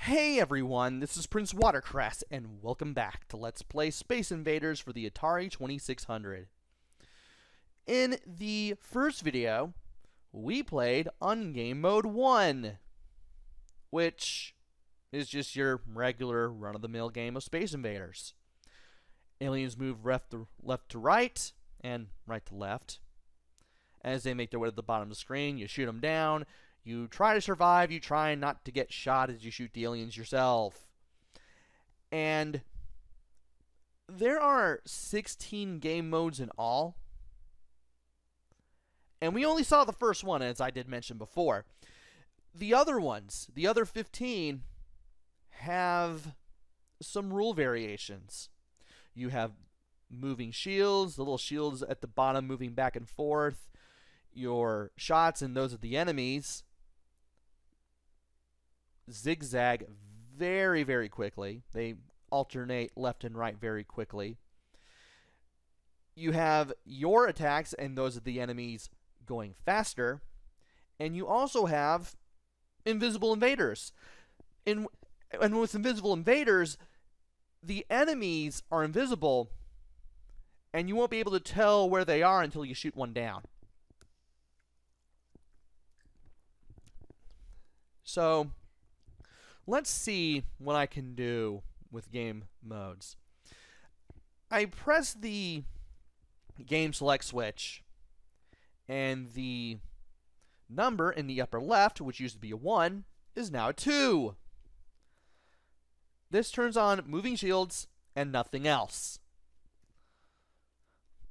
Hey everyone, this is PrinceWatercress, and welcome back to Let's Play Space Invaders for the Atari 2600. In the first video, we played on Game Mode 1, which is just your regular run-of-the-mill game of Space Invaders. Aliens move left to right, and right to left. As they make their way to the bottom of the screen, you shoot them down. You try to survive, you try not to get shot as you shoot the aliens yourself. And there are 16 game modes in all. And we only saw the first one, as I did mention before. The other ones, the other 15, have some rule variations. You have moving shields, the little shields at the bottom moving back and forth. Your shots and those of the enemies zigzag very, very quickly. They alternate left and right very quickly. You have your attacks and those of the enemies going faster. And you also have invisible invaders. And with invisible invaders, the enemies are invisible, and you won't be able to tell where they are until you shoot one down. So let's see what I can do with game modes. I press the game select switch, and the number in the upper left, which used to be a 1, is now a 2. This turns on moving shields and nothing else.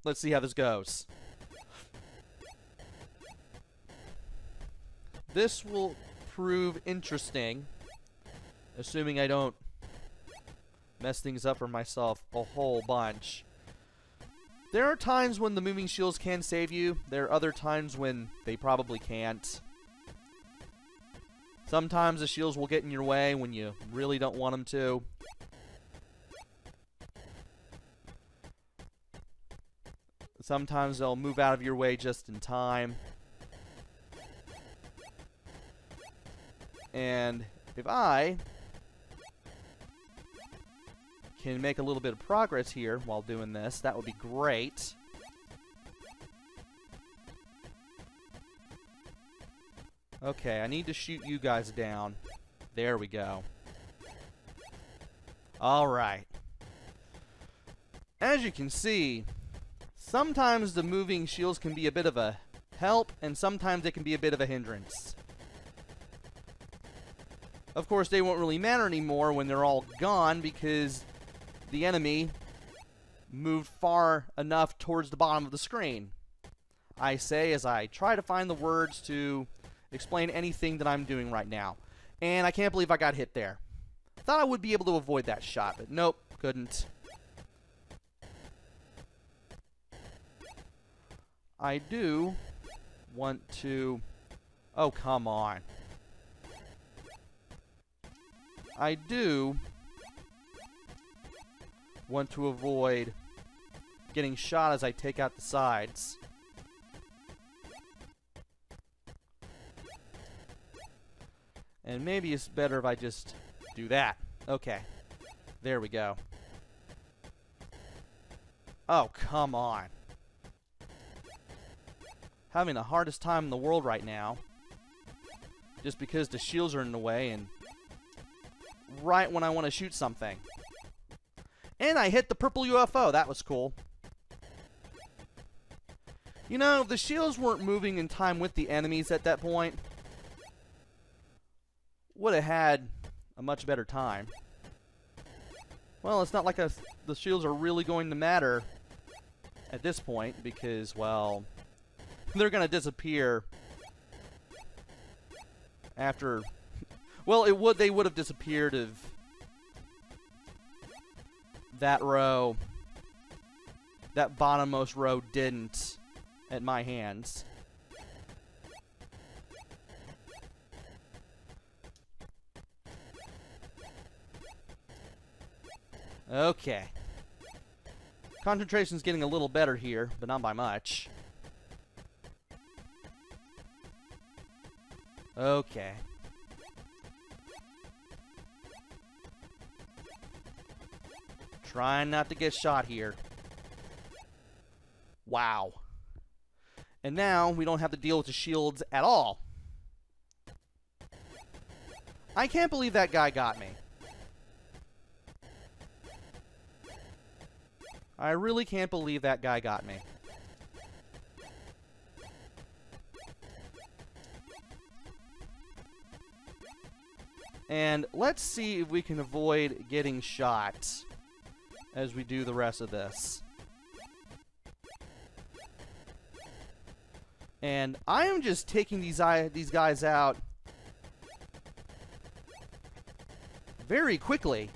Let's see how this goes. This will prove interesting, assuming I don't mess things up for myself a whole bunch. There are times when the moving shields can save you. There are other times when they probably can't. Sometimes the shields will get in your way when you really don't want them to. Sometimes they'll move out of your way just in time. And if I can make a little bit of progress here while doing this, that would be great. Okay, I need to shoot you guys down. There we go. Alright. As you can see, sometimes the moving shields can be a bit of a help, and sometimes they can be a bit of a hindrance. Of course, they won't really matter anymore when they're all gone, because the enemy moved far enough towards the bottom of the screen. I say as I try to find the words to explain anything that I'm doing right now. And I can't believe I got hit there. Thought I would be able to avoid that shot, but nope, couldn't. I do want to... Oh, come on. I do want to avoid getting shot as I take out the sides. And maybe it's better if I just do that. Okay. There we go. Oh, come on. Having the hardest time in the world right now. Just because the shields are in the way and right when I want to shoot something. And I hit the purple UFO. That was cool. You know, if the shields weren't moving in time with the enemies at that point, would have had a much better time. Well, it's not like the shields are really going to matter at this point because, well, they're going to disappear after... Well, they would have disappeared if that row, that bottommost row didn't at my hands. Okay. Concentration's getting a little better here, but not by much. Okay. Trying not to get shot here. Wow. And now we don't have to deal with the shields at all. I can't believe that guy got me. I really can't believe that guy got me. And let's see if we can avoid getting shot as we do the rest of this. And I am just taking these guys out very quickly.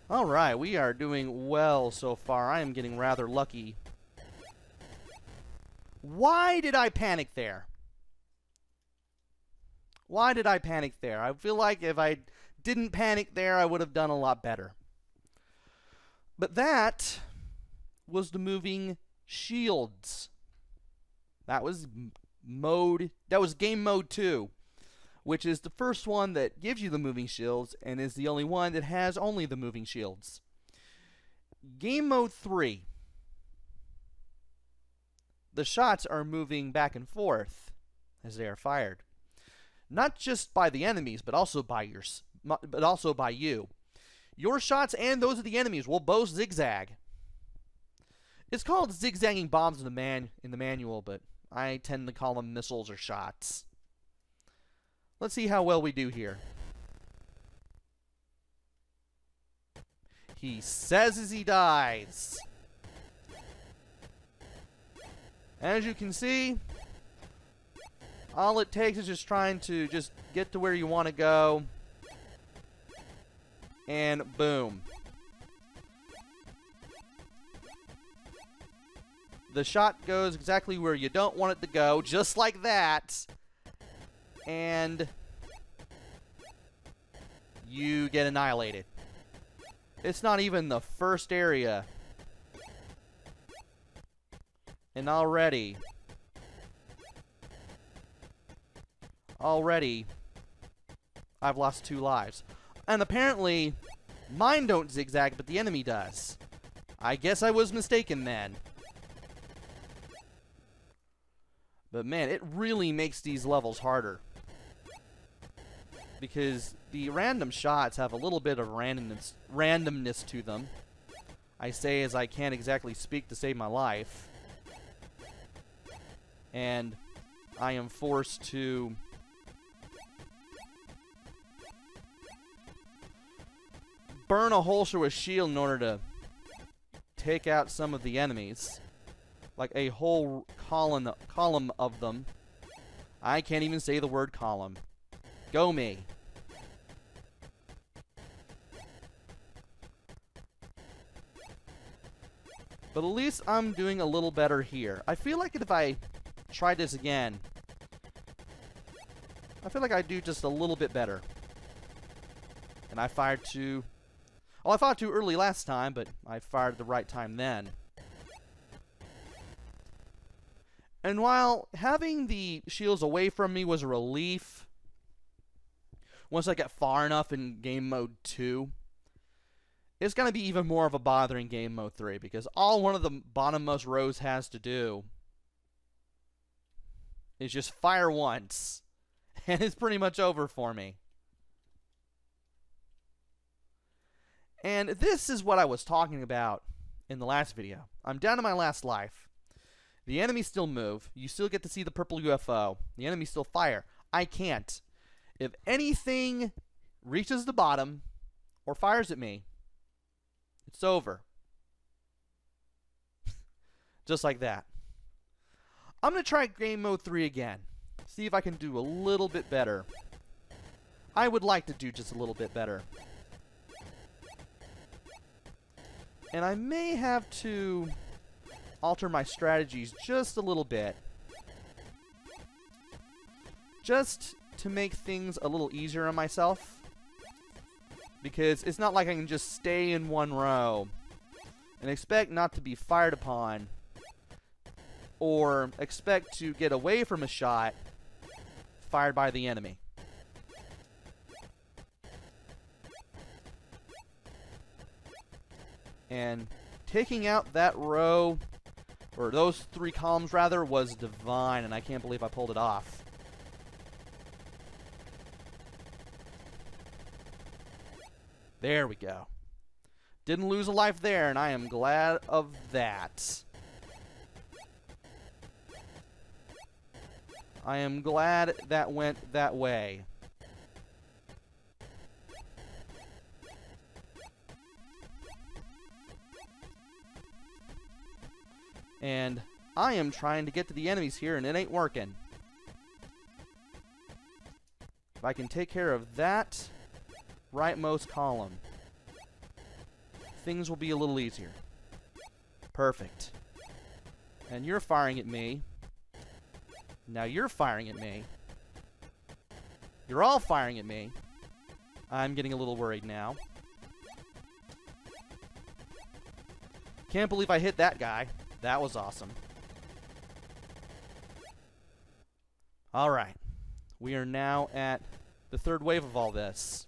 Alright, we are doing well so far. I am getting rather lucky. Why did I panic there? Why did I panic there? I feel like if I didn't panic there, I would have done a lot better. But that was the moving shields. That was game mode 2, which is the first one that gives you the moving shields and is the only one that has only the moving shields. Game mode 3. The shots are moving back and forth as they are fired. Not just by the enemies, but also by you. Your shots and those of the enemies will both zigzag. It's called zigzagging bombs in the manual, but I tend to call them missiles or shots. Let's see how well we do here. He says as he dies. As you can see, all it takes is just trying to just get to where you want to go. And boom. The shot goes exactly where you don't want it to go, just like that. And you get annihilated. It's not even the first area. And already, I've lost 2 lives. And apparently, mine don't zigzag, but the enemy does. I guess I was mistaken then. But man, it really makes these levels harder. Because the random shots have a little bit of randomness to them. I say as I can't exactly speak to save my life. And I am forced to burn a hole through a shield in order to take out some of the enemies. Like a whole column of them. I can't even say the word column. Go me. But at least I'm doing a little better here. I feel like if I try this again, I feel like I do just a little bit better. And I fired too... Well, I fired too early last time, but I fired at the right time then. And while having the shields away from me was a relief, once I get far enough in game mode 2, it's going to be even more of a bother in game mode 3, because all one of the bottommost rows has to do is just fire once, and it's pretty much over for me. And this is what I was talking about in the last video. I'm down to my last life. The enemies still move. You still get to see the purple UFO. The enemies still fire. I can't. If anything reaches the bottom or fires at me, it's over. Just like that. I'm going to try game mode 3 again. See if I can do a little bit better. I would like to do just a little bit better. And I may have to alter my strategies just a little bit. Just to make things a little easier on myself. Because it's not like I can just stay in one row and expect not to be fired upon, or expect to get away from a shot, fired by the enemy. And taking out that row, or those 3 columns rather, was divine, and I can't believe I pulled it off. There we go. Didn't lose a life there, and I am glad of that. I am glad that went that way. And I am trying to get to the enemies here, and it ain't working. If I can take care of that rightmost column, things will be a little easier. Perfect. And you're firing at me. Now you're firing at me. You're all firing at me. I'm getting a little worried now. Can't believe I hit that guy. That was awesome. Alright. We are now at the 3rd wave of all this.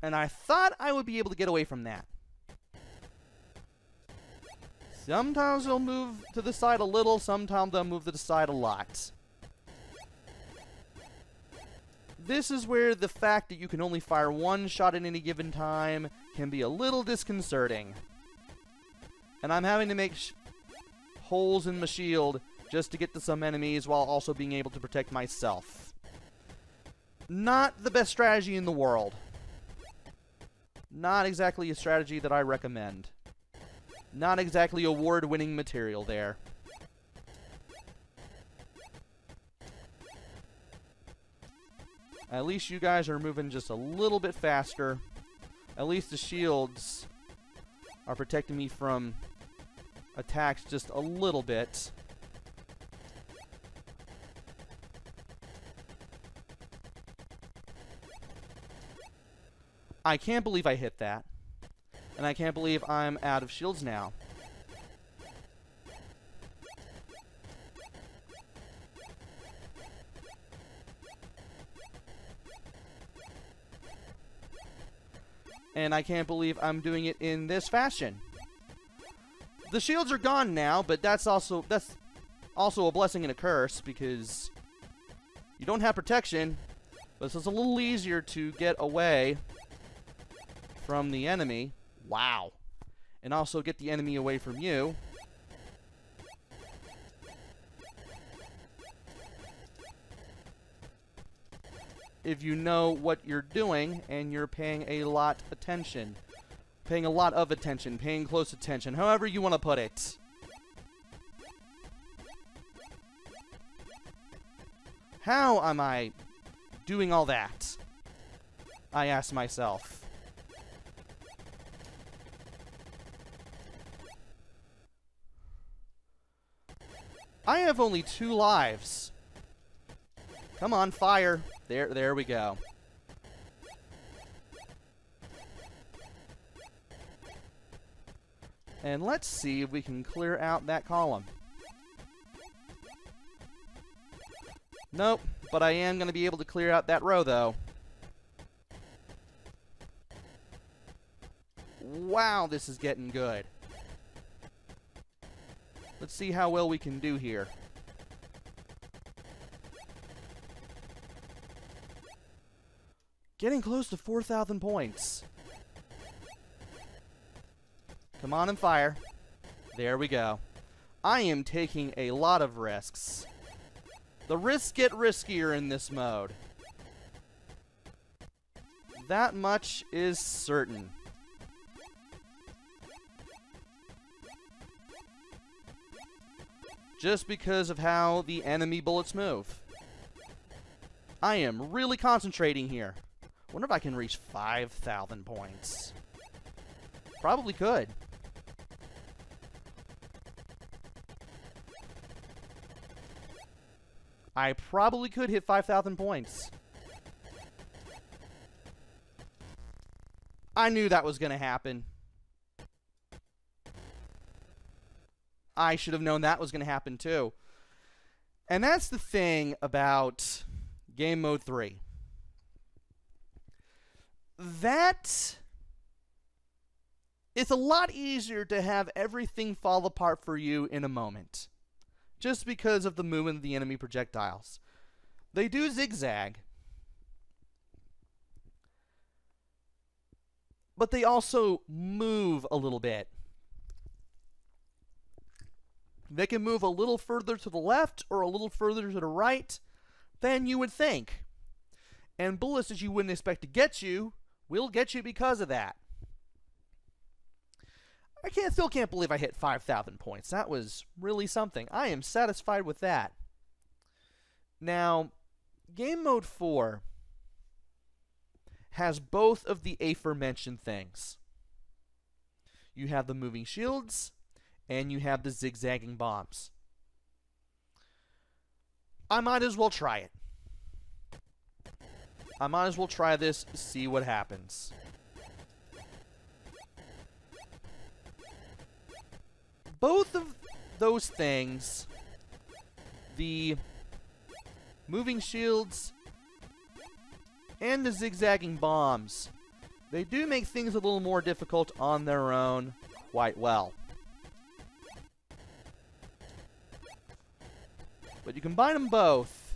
And I thought I would be able to get away from that. Sometimes they'll move to the side a little, sometimes they'll move to the side a lot. This is where the fact that you can only fire 1 shot at any given time can be a little disconcerting. And I'm having to make holes in my shield just to get to some enemies while also being able to protect myself. Not the best strategy in the world. Not exactly a strategy that I recommend. Not exactly award-winning material there. At least you guys are moving just a little bit faster. At least the shields are protecting me from attacks just a little bit. I can't believe I hit that. And I can't believe I'm out of shields now. And I can't believe I'm doing it in this fashion. The shields are gone now, but that's also a blessing and a curse, because you don't have protection, but it's a little easier to get away from the enemy. Wow. And also get the enemy away from you. If you know what you're doing and you're paying a lot of attention. Paying close attention, however you want to put it. How am I doing all that? I ask myself. I have only 2 lives. Come on, fire. There we go. And let's see if we can clear out that column. Nope, but I am going to be able to clear out that row, though. Wow, this is getting good. Let's see how well we can do here. Getting close to 4,000 points. Come on and fire. There we go. I am taking a lot of risks. The risks get riskier in this mode. That much is certain. Just because of how the enemy bullets move. I am really concentrating here. Wonder if I can reach 5,000 points. Probably could. I probably could hit 5,000 points. I knew that was going to happen. I should have known that was going to happen too. And that's the thing about Game Mode 3. That it's a lot easier to have everything fall apart for you in a moment, just because of the movement of the enemy projectiles. They do zigzag, but they also move a little bit. They can move a little further to the left or a little further to the right than you would think. And bullets that you wouldn't expect to get you will get you because of that. I still can't believe I hit 5,000 points. That was really something. I am satisfied with that. Now, Game Mode 4 has both of the aforementioned things. You have the moving shields, and you have the zigzagging bombs. I might as well try it. I might as well try this, see what happens. Both of those things, the moving shields and the zigzagging bombs, they do make things a little more difficult on their own quite well. But you combine them both,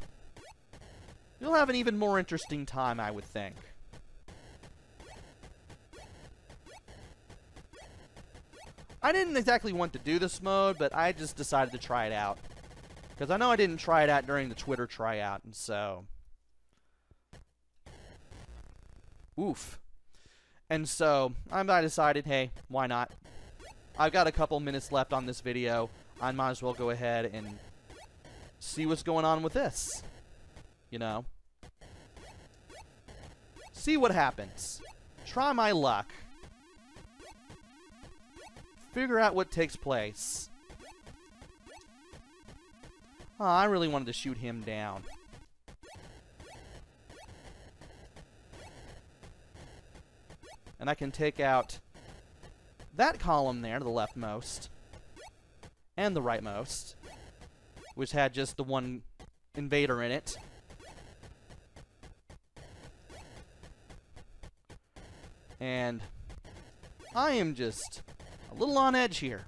you'll have an even more interesting time, I would think. I didn't exactly want to do this mode, but I just decided to try it out. Because I know I didn't try it out during the Twitter tryout, and so... Oof. And so, I decided, hey, why not? I've got a couple minutes left on this video. I might as well go ahead and see what's going on with this. You know? See what happens. Try my luck. Figure out what takes place. Oh, I really wanted to shoot him down. And I can take out that column there, the leftmost, and the rightmost, which had just the one invader in it. And I am just a little on edge here.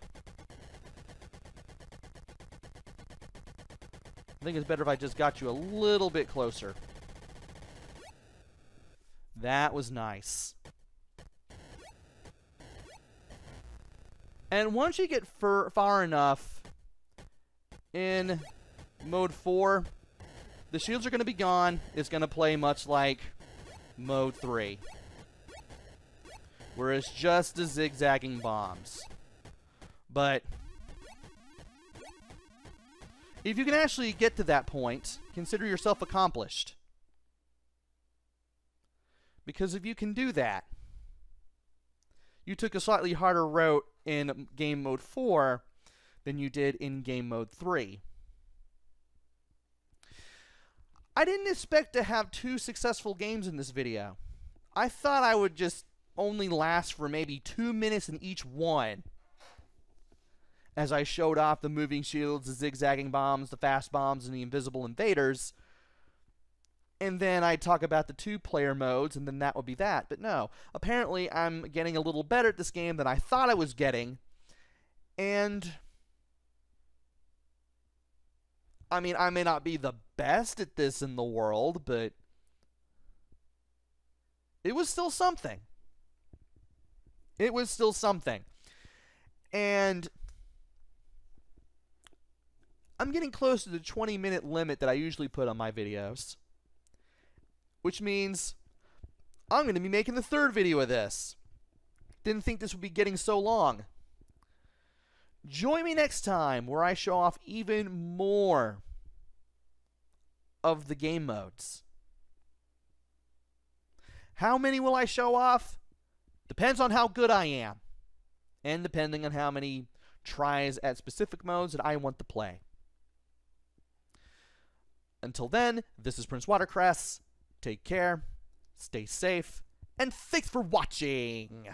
I think it's better if I just got you a little bit closer. That was nice. And once you get far enough in Mode 4, the shields are going to be gone. It's going to play much like Mode 3, where it's just the zigzagging bombs. But if you can actually get to that point, consider yourself accomplished. Because if you can do that, you took a slightly harder route in Game Mode 4 than you did in Game Mode 3. I didn't expect to have 2 successful games in this video. I thought I would just only last for maybe 2 minutes in each one, as I showed off the moving shields, the zigzagging bombs, the fast bombs, and the invisible invaders. And then I'd talk about the 2-player modes, and then that would be that. But no, apparently I'm getting a little better at this game than I thought I was getting. And I mean, I may not be the best at this in the world, but it was still something. It was still something. And I'm getting close to the 20-minute limit that I usually put on my videos, which means I'm going to be making the 3rd video of this. Didn't think this would be getting so long. Join me next time where I show off even more of the game modes. How many will I show off? Depends on how good I am, and depending on how many tries at specific modes that I want to play. Until then, this is PrinceWatercress. Take care, stay safe, and thanks for watching!